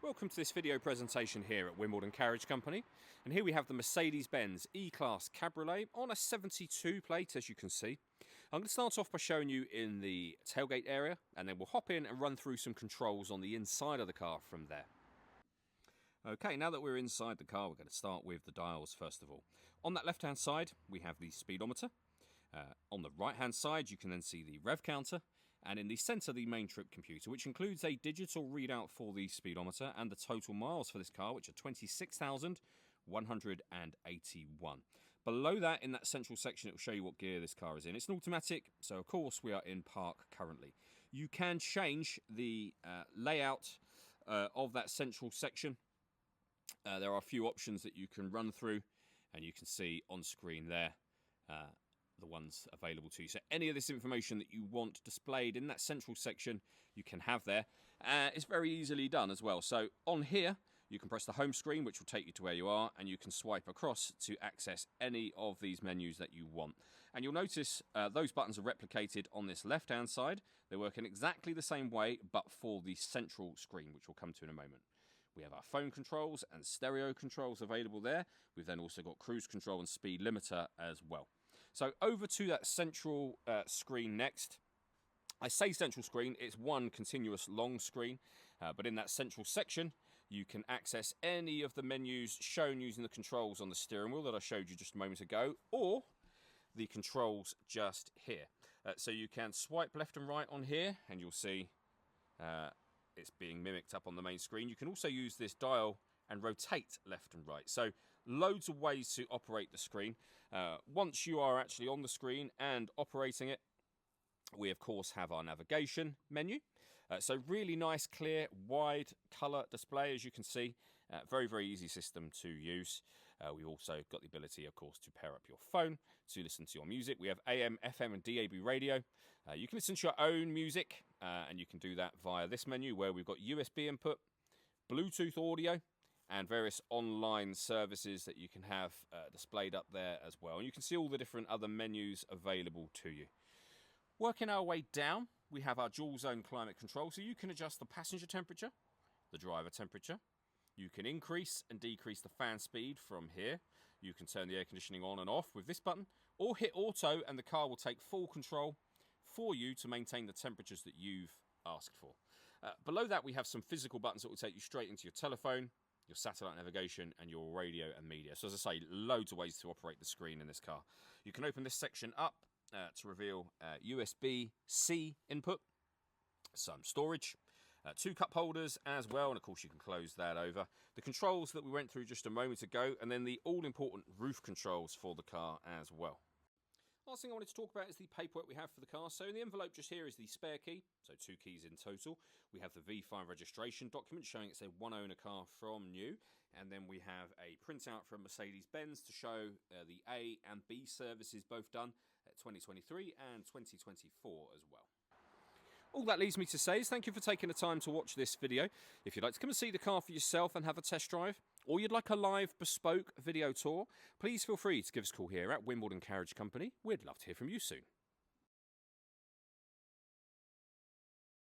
Welcome to this video presentation here at Wimbledon Carriage Company, and here we have the Mercedes-Benz E-Class Cabriolet on a 72 plate, as you can see. I'm going to start off by showing you in the tailgate area, and then we'll hop in and run through some controls on the inside of the car from there. Okay, now that we're inside the car, we're going to start with the dials first of all. On that left-hand side, we have the speedometer. On the right-hand side, you can then see the rev counter. And in the centre, the main trip computer, which includes a digital readout for the speedometer and the total miles for this car, which are 26,181. Below that, in that central section, it will show you what gear this car is in. It's an automatic, so of course we are in park currently. You can change the layout of that central section. There are a few options that you can run through, and you can see on screen there the ones available to you. So any of this information that you want displayed in that central section, you can have there. It's very easily done as well. So on here, you can press the home screen, which will take you to where you are, and you can swipe across to access any of these menus that you want. And you'll notice those buttons are replicated on this left-hand side. They work in exactly the same way, but for the central screen, which we'll come to in a moment. We have our phone controls and stereo controls available there. We've then also got cruise control and speed limiter as well. So over to that central screen next. I say central screen, it's one continuous long screen, but in that central section, you can access any of the menus shown using the controls on the steering wheel that I showed you just a moment ago, or the controls just here. So you can swipe left and right on here, and you'll see it's being mimicked up on the main screen. You can also use this dial and rotate left and right. So loads of ways to operate the screen. Once you are actually on the screen and operating it, we of course have our navigation menu. So really nice, clear, wide colour display, as you can see. Very, very easy system to use. We've also got the ability, of course, to pair up your phone to listen to your music. We have AM, FM and DAB radio. You can listen to your own music, and you can do that via this menu where we've got USB input, Bluetooth audio, and various online services that you can have displayed up there as well. And you can see all the different other menus available to you. Working our way down, we have our dual zone climate control. So you can adjust the passenger temperature, the driver temperature. You can increase and decrease the fan speed from here. You can turn the air conditioning on and off with this button, or hit auto and the car will take full control for you to maintain the temperatures that you've asked for. Below that, we have some physical buttons that will take you straight into your telephone, your satellite navigation, and your radio and media. So as I say, loads of ways to operate the screen in this car. You can open this section up to reveal USB-C input, some storage, 2 cup holders as well, and of course you can close that over. The controls that we went through just a moment ago, and then the all-important roof controls for the car as well. Last thing I wanted to talk about is the paperwork we have for the car. So in the envelope just here is the spare key, so 2 keys in total. We have the V5 registration document showing it's a one-owner car from new. And then we have a printout from Mercedes-Benz to show the A and B services both done at 2023 and 2024 as well. All that leaves me to say is thank you for taking the time to watch this video. If you'd like to come and see the car for yourself and have a test drive, or you'd like a live bespoke video tour, please feel free to give us a call here at Wimbledon Carriage Company. We'd love to hear from you soon.